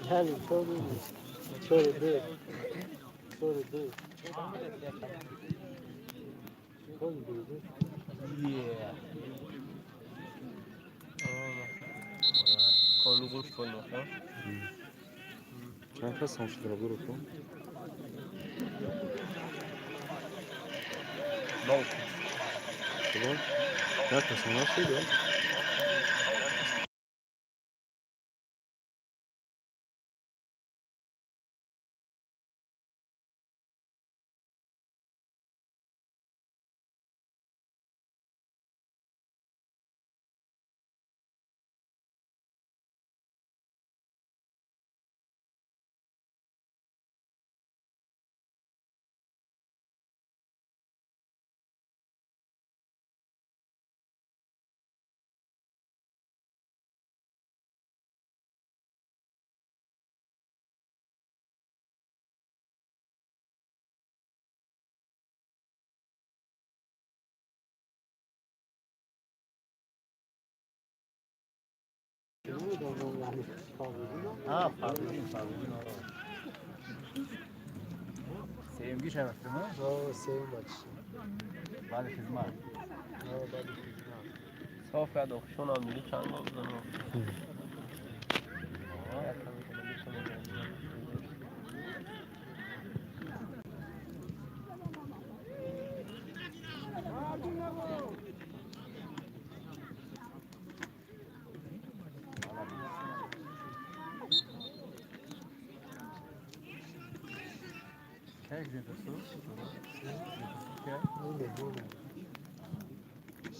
Hadi şöyle değil. Şöyle değil. Şöyle değil. Yeah. Konumuzun şöyle ha. Çanta saçlara durup mu? Bak. Tamam. Nerede sana söyle. Ha, pardon. Sevgi şerefi mi? Ha, sevim açışı. Hadi hizmet. Ha, ben صافي هذا شلون عامل كان Kaj yapıyorsun? Bunu.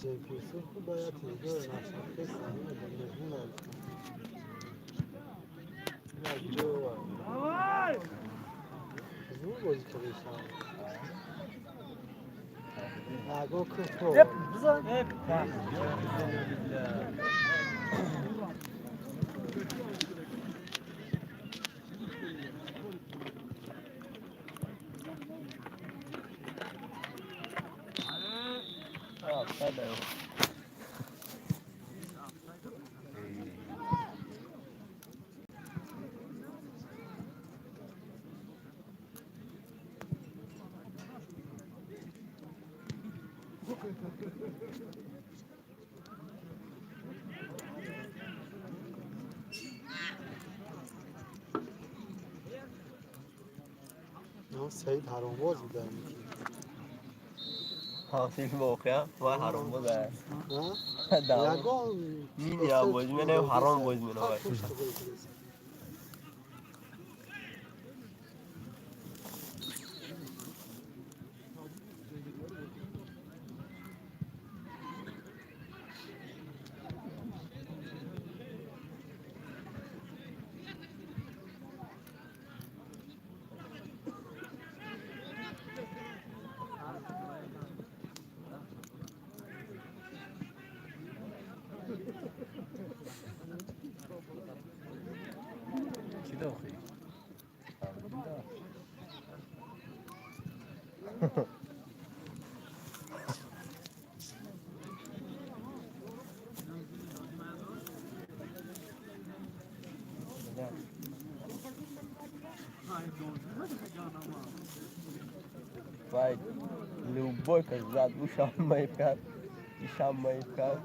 Şevkisi bu bayağı tezgah aşağı kesin. Mecbur oldu. Ya gidiyor var. Kızım bozuk çalışan. Nago kıpır. Hep güzel. Hep. Ya Seyit Haramboz bir tane. حاصل موقع و حرام بوده Ha? دعوا Ya gol. مين يا بوز منه حرام بوز منه Ki de okuyayım. Vai, любой كذاب وشام ما يفكر شام ما يفكر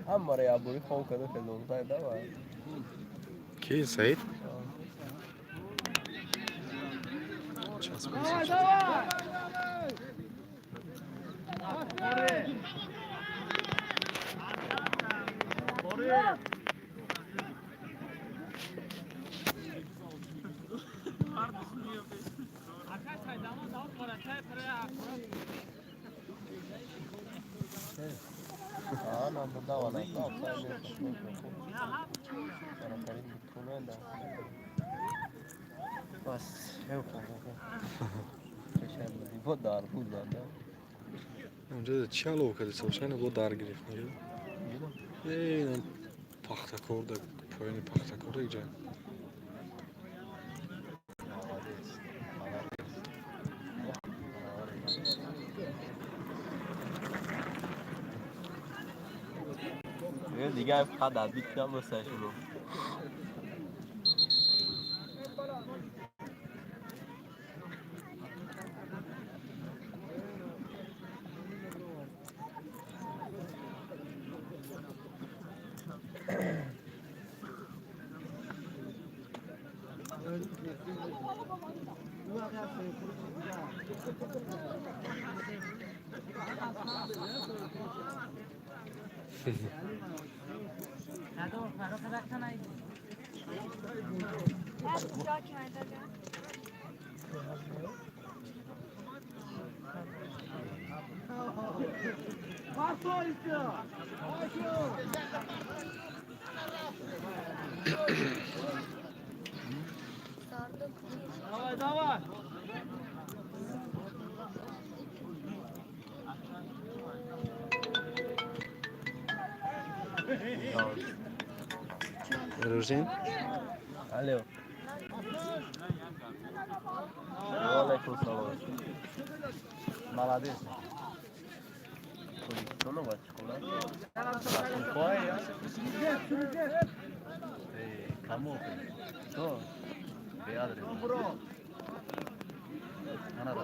أمر يا أبوي خوك هذا في اللون طيب ده Ki Sait? Çasması. أنا بدأ وأنا أطلع أنا قريب بتكون ده بس هو Geçen bu dar bu da. Önce de çiğalo o kadar çalışan bu dar girif mi? Yine Paxtakorda, Poyani Paxtakorda gideceğim. دیگه فقط بیت نم واسه شما Давай, давай. Рожден? Alo. Aleyküm selam. Молодец. Pozisyonu var çikolata. Какой я? Кому? Кто? Беадрис. Она да.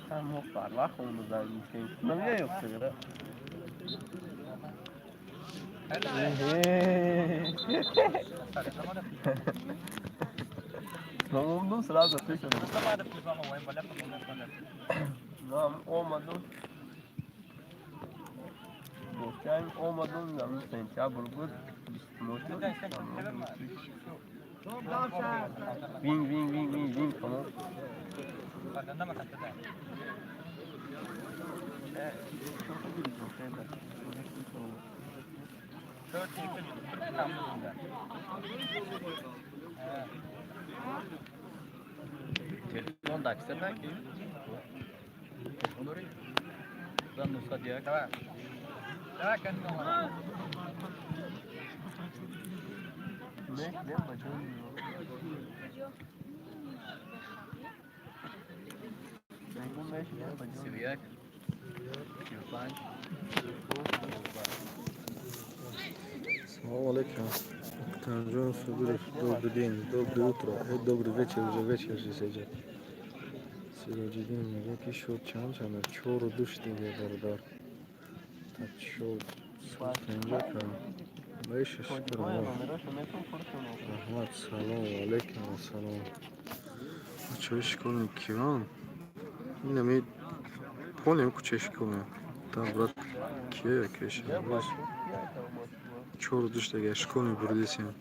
Sen muhtarlar konudan mümkün. Ne niye yok sigara? Mamamdan sıra da pek önemli. Nam olmadı. Boşan olmadı da sen çabuk Wing, wing, wing, wing, wing, tamam. Telefon da açsa belki. Telefon oraya. Ben Musa diye. Tamam. Tamam kendine var. Ne bacım? Ben bu meş ne bacım? Siviyak. Kirpan. Assalamu alaikum. Kanjon Sudurov, добрый день, доброе утро, добрый вечер, уже вечер же сейчас. Сироджидин, какие счет чанчана, чору душ тебе бардар. Так счет, сутенджака, Beşe şükür Allah. Ahmet, selamu aleyküm, selam. Çay şkolun kivan. Yine mi? Ponem kuçay şkolun. Tam bırak kiye keşke. Çoğu düşte gel şkolun buradasın.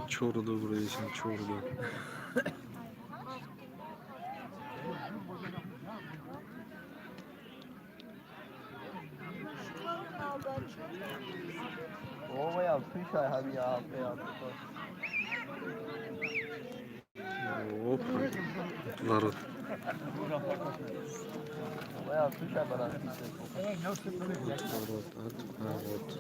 Çoğu da buradasın, çoğu da. O bayağı kış ay hadi ya beyaz. Hop. Larut. Bayağı kış ay bana. Larut, larut.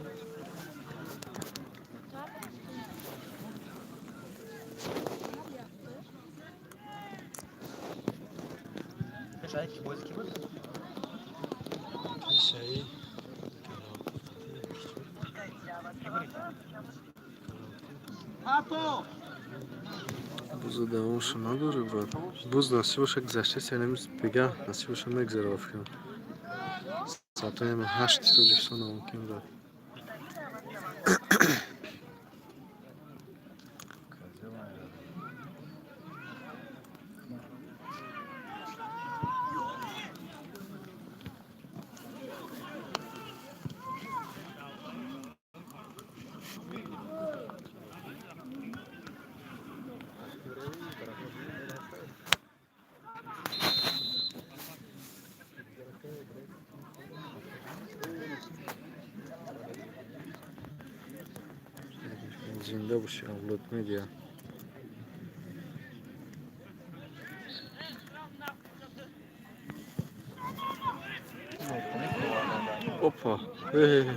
Buzda devam şuna doğru bırak. Buz nasıl olsa güzelce senemiz pega nasıl olsa ne güzel afyon. Zaten hemen haşt tutuyor sonra mümkün bırak. Zinde bu şey avlat medya. Hoppa. Hey.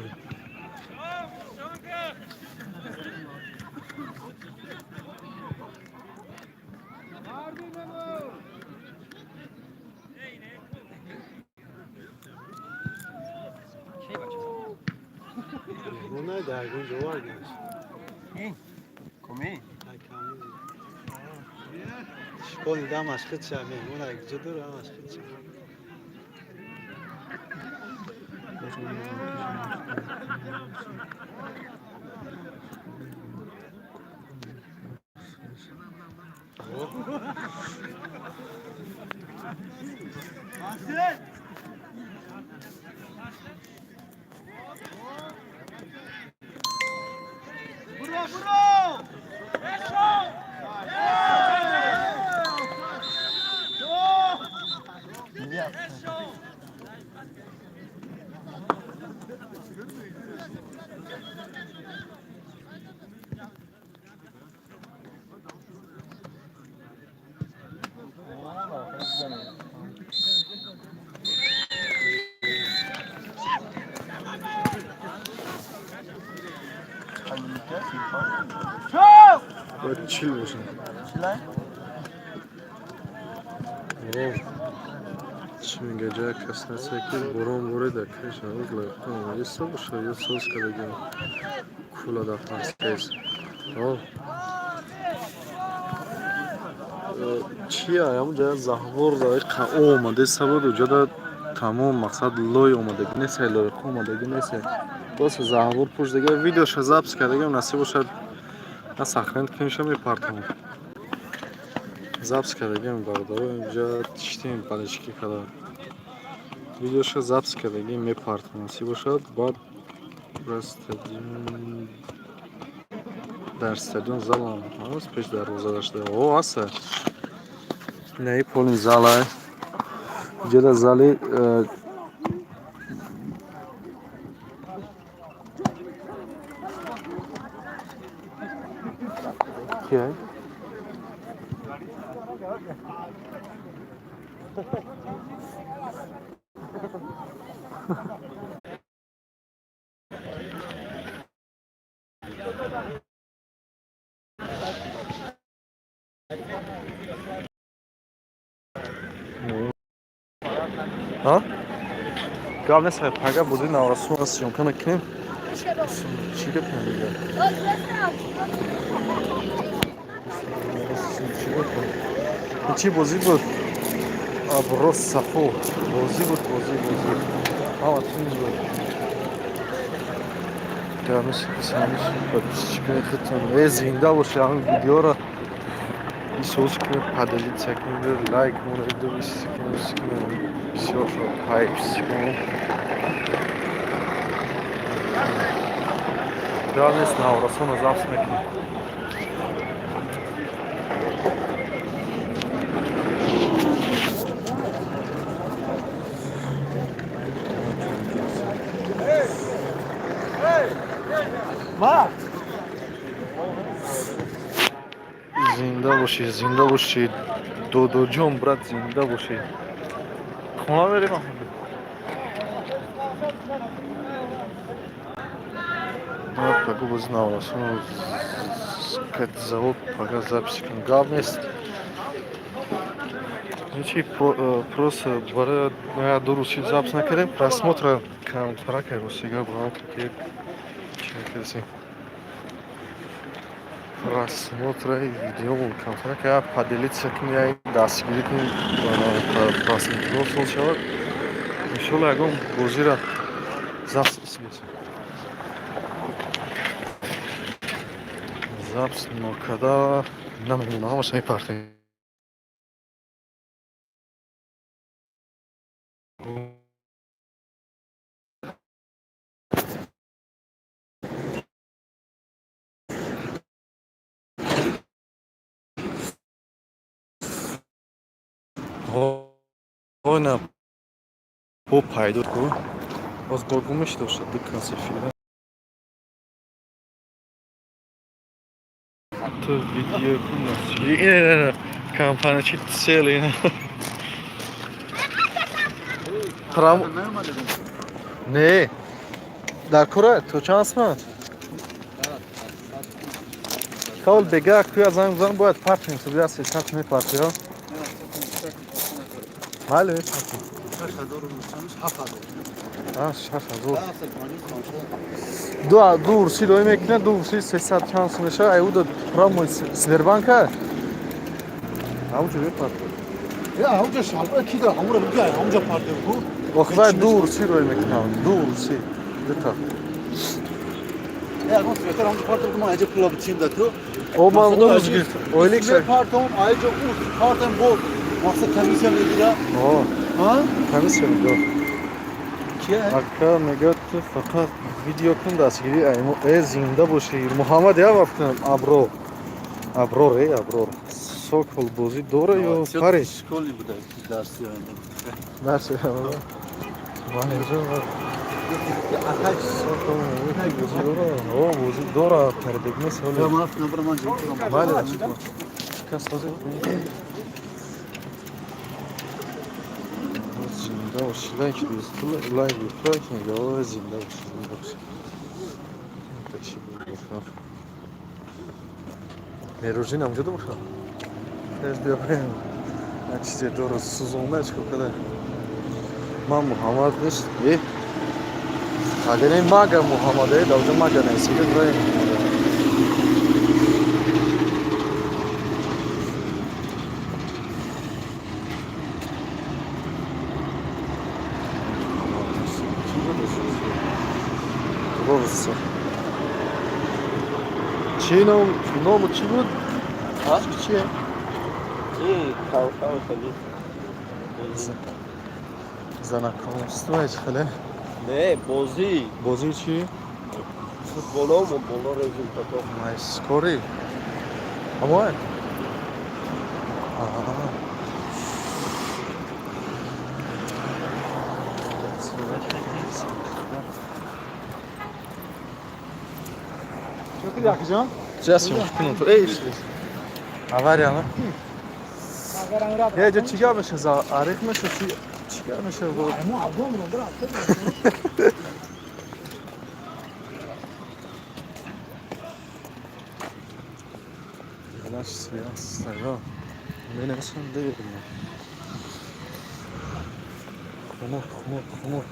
Bu ne dergin jovar gelmiş. Quem? Comi? Ay kamil. Школы дамаш хитча мемон ак жудур амаш хитча. باید چیل باشن چی میگه جای کس نسه که برام بوریده کش هاوز لایقتون یه سا باشه یه سوز کدگیم کولا دا فرسکیز چیه همون جای زهور دایی قا اومده سبود و جدا تمام مقصد لوی اومده نیسه لوی قو اومده نیسه باز زهور پوش دیگه ویدیوش زبس کردگیم نصیب باشد من سخرند کنشم میپارتم زبس کردگیم برداره اینجا تشتیم پلشکی کده ویدیوش زبس کردگیم میپارتم نصیب باشد بعد در استادیون زالم هست پیش در روزه داشته او هسته نه پولین زاله اینجا در زالی کیه؟ ها؟ قبل نسخه پگه بودی نورسون هست یمکنه کنیم چی گفتم دیگه چی بازی بود ابروز صفو بازی بود آه تونز بود دارمش کسانش چیکار خودتون زنده باشه همین ویدیو را سوز کنید پدالی چکنید لایک کنید دو کنید بسیار هایپس کنید دارمش نورسون از افس میکنید زنده باشید دو جون برات زنده باشید خونه بریم پاگو باز نورسون کت завод пока записи гав نیست ничи просто برای دو روزی запись نکردیم просмотра контракта русига брат как чекаси просмотра видео контракта поделиться к ней дастгири кунед просмотр шавад иншалло ягон бозира запись мисолад запись нокада намемонам ҳамаша мепартем Война по пайду باز باگومش داشته دکان سفیده تو ویدیو کنست نه کامپانیا چی تسیلی نه نه در کره تو چند اسمت کال بگه کوی از این زن باید پرت نیست بیاد سیستم می پرتی ها بله پرتی دو ورسی دوی میکنه دو ورسی 300 چانس میشه ایو دو پرامو سلربانکه همونجا بپرد یا همونجا شلوار کی داره همون رو بگی همونجا پرده بگو آخه دور سی روی میکنم دور سی بپرد یا اون سویتر همونجا پرده بگو من اینجا پولا بچیم ده تو او من اون گرفت oylik şey. Pardon ayrıca pardon bol. Masa komisyon ediyor. Ha? Komisyon yok. Kiye? Akka megat fakat video kun dastgiri ay zinda boşi. Muhammed ya vaqtın abro. Abror ey abror. Sokol bozi doğru yo pare. Şkoli bu da ders yani. Ders ya. Vay canına. Ataç Sokol bozi doğru. O bozi doğru perdegme söyle. Tamam, numara manjı. Vale. Kas hazır. Zinda boşi. Like biz. Like biz. Ya zinda boşi. Merojin amca da mı şu an? Evet bir yapayım. Açıkçası doğru suzonlar çıkıyor kadar. Man Muhammed ne? Adenen maga Muhammed'e davca maga ne? Size buraya. Doğrusu. Çiğne ne oldu çiğne? Ha? Çiğne. İyi, kav tabii. Znakome stoje hele. Ne, bozi. Bozi çi? Futbolo mu, bolo rezultato. Mai skori. Ama Aa. Çok iyi yakacağım. Сейчас я вкну. Эй, что? Авария, ну? Я же чига меше за арих меше чига меше вот. Ama ablam bunu bırak. Она сейчас стояла. Меня сон дырно. Хмук.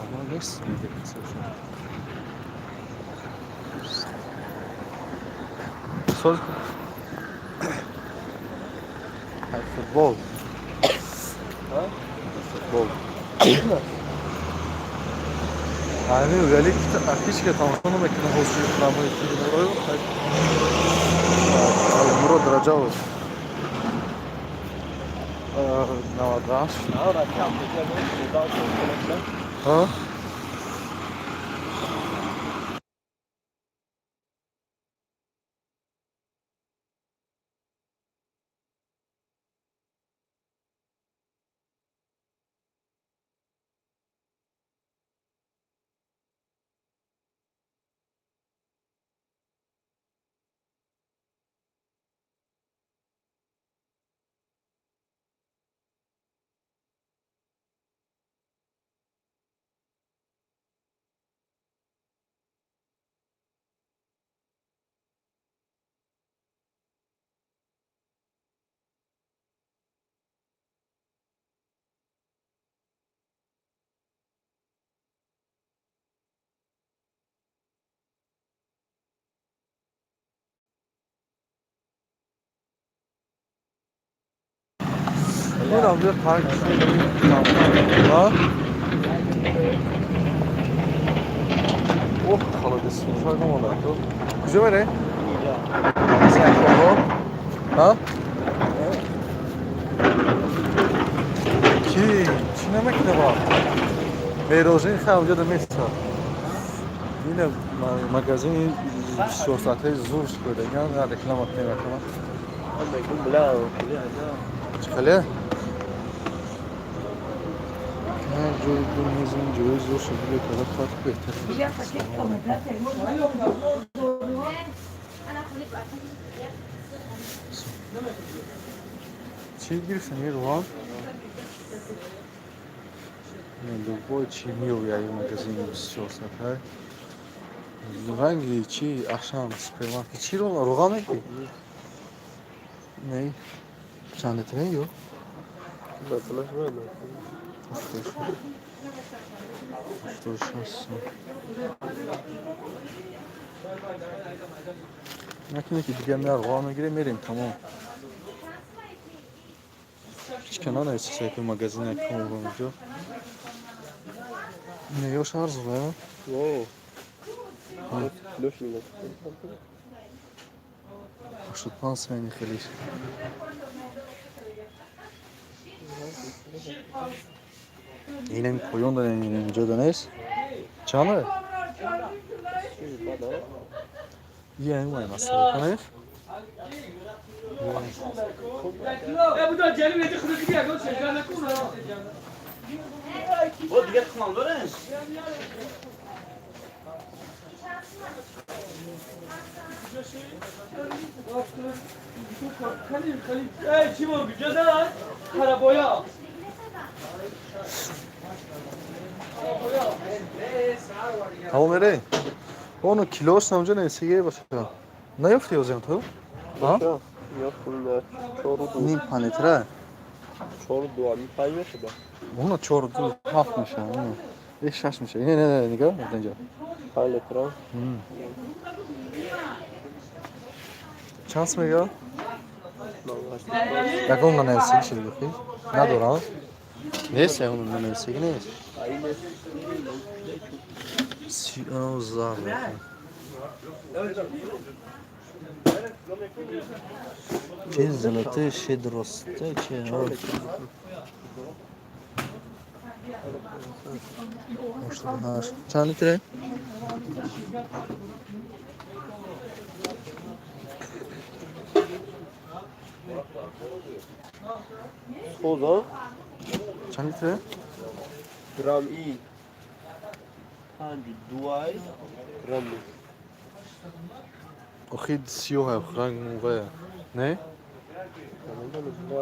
Ama ne sinirli sonuçta. Söz. Hay futbol. Ha? Futbol. Yani özellikle hiç tamamını makine hoşu namı için oluyor. Muro Dracao. Navadaş. Ahora campo, ya no, mudado con colección. Ha? Ora bir park ha? Oh, kalabalık. Farkım oldu. Güzel mi ne? Ha? Ki, çine makine var. Merojin خواهد میشه. اینه مغازه شورسات زور شده. یعنی رکلامات نمیکنم. هم بگم بلا چخاله؟ نه جوی دنیزین جوی زور شده که الان خواهد بهتر. چی گرفتن یه روان؟ نه دوباره چی میویایی مغازه شورسات های. رنگی چی akşam سوپرمارکت چی رو روغانه کی؟ نه چند تنه yok. Mesela şöyle. Что сейчас? نکنه که دیگه میار راه میگیره میریم تمام. هیچ کنار نیست سایت مغازه کنم اونجا. نیوش ارزونه. اوه. کیلوش میگه. 85 ثانیه خیلیش. اینم پایون داره اینجا دانست. چانه؟ یه این وای مسئله کنه. O diğer kanalda ne? Tamam ere. Onu kilosu namca neyse ye başka. Ne yaptı o zaman tu? Ha? Yok bunlar çoru du. Nim panetre. Çoru du abi paylaşıyor da. Onu çordu hafmış ha. Onu. Beş şaşmış. Ne nigga? Nereden Paylaşıyor. Chans mı ya? Jak on na nesi şimdi bakayım. Ne doğru? Neyse onun na nesi ne? O zar. Чи золотые щедрости, чи может наш. Чан литре? Soda. Чан литре? Gram i. Hangi duay? Gram i. Охид сиёҳа ранг мувая. Не?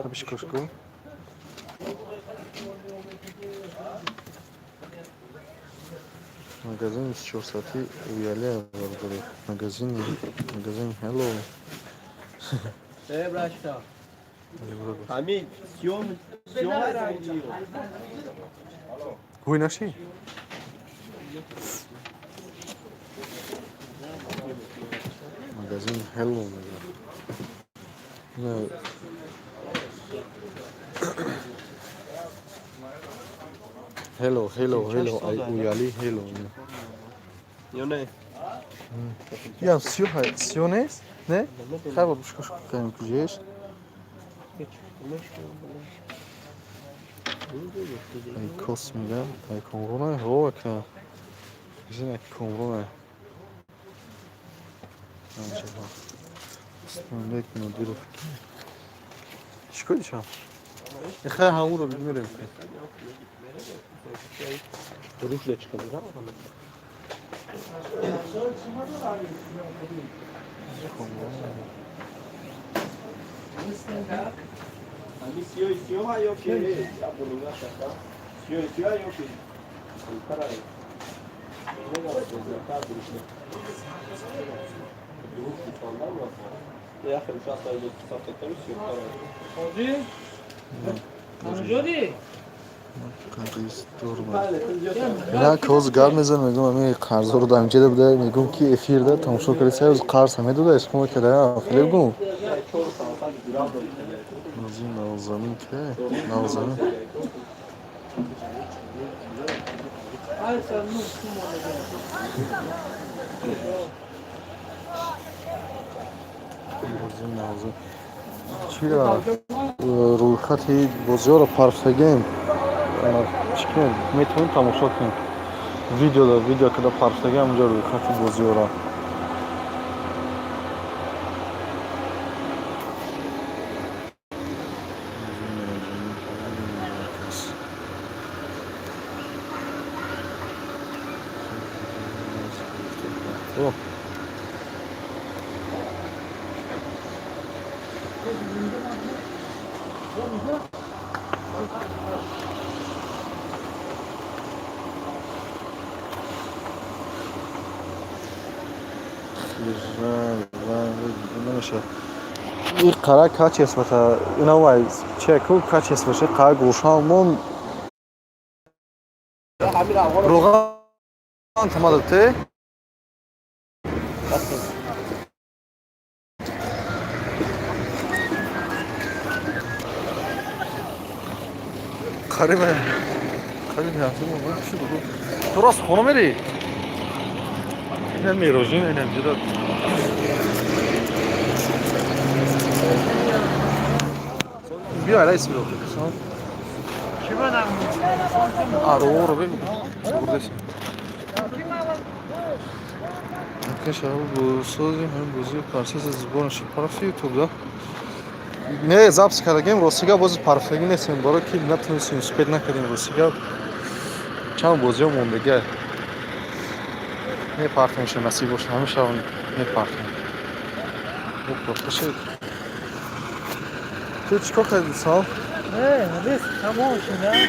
Хабиш кошку. Магазин 24 саати уяле варбари. Магазин Hello. Brashta. Hamid, siyom rangi. Хуй наши? Магазин Hello. Не. Hello. Ay uyali Hello. Yo ne? Ya Siones? Ne? Хаба бушкаш кем кujеш? Ay kosmiga, ay komrona, hoka. Güzel komrona. Acaba. Üstündeki müdürü. Şikoy şu an. İkhaya hamuru bilmiyorum. Ruşla çıkalım ha. Hani siyo ha yok ki. Ya bunu da şaka. Siyo ha yok ki. Karar. Ne kadar güzel duruşu. Duruşu falan var. Ya akşam şu hafta ile sattıkları siyo karar. Jodi. اینا کوز گار میزنم میگم می قرض رو دارم چه بده میگم کی افیر ده تماشا کنی سه قرض همه دو داشت ما که ده فیلم گم نازنین که نازنین نازنین چی را روی خطی بازار پارسگیم چیکار میتونیم تماشا کنیم ویدیو که پارسگیم اونجا روی خطی بازار این قرار kaç اسمته اینا وای چکو kaç اسمشه قرار گوشامون روغان تمام قریبه خیلی هفته بود چی بود تو راست خونه میری اینم میروژین اینم جدا بیا رئیس بیا چی بدم؟ آرو بگو بردش کش bu sözüm hem buzu karşısı zbon şiparfi YouTube'da ne zaps kardagim Rosiga boz parfegi nesin baro ki natunisin sped nakadin Rosiga çam bozuyor mondega ne parfüm nasip boş hamisha ne parfüm bu profesör tu çikolata sal Ne? Tamam şimdi.